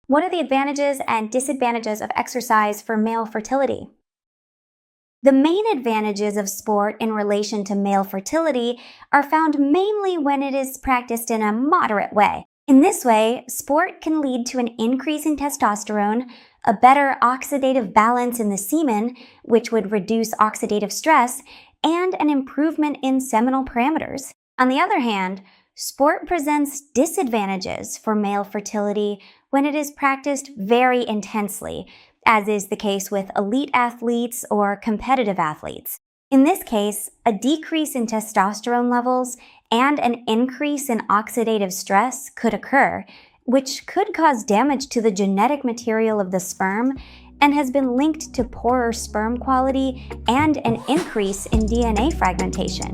What are the advantages and disadvantages of exercise for male fertility? The main advantages of sport in relation to male fertility are found mainly when it is practiced in a moderate way. In this way, sport can lead to an increase in testosterone, a better oxidative balance in the semen, which would reduce oxidative stress, and an improvement in seminal parameters. On the other hand, sport presents disadvantages for male fertility when it is practiced very intensely, as is the case with elite athletes or competitive athletes. In this case, a decrease in testosterone levels and an increase in oxidative stress could occur, which could cause damage to the genetic material of the sperm and has been linked to poorer sperm quality and an increase in DNA fragmentation.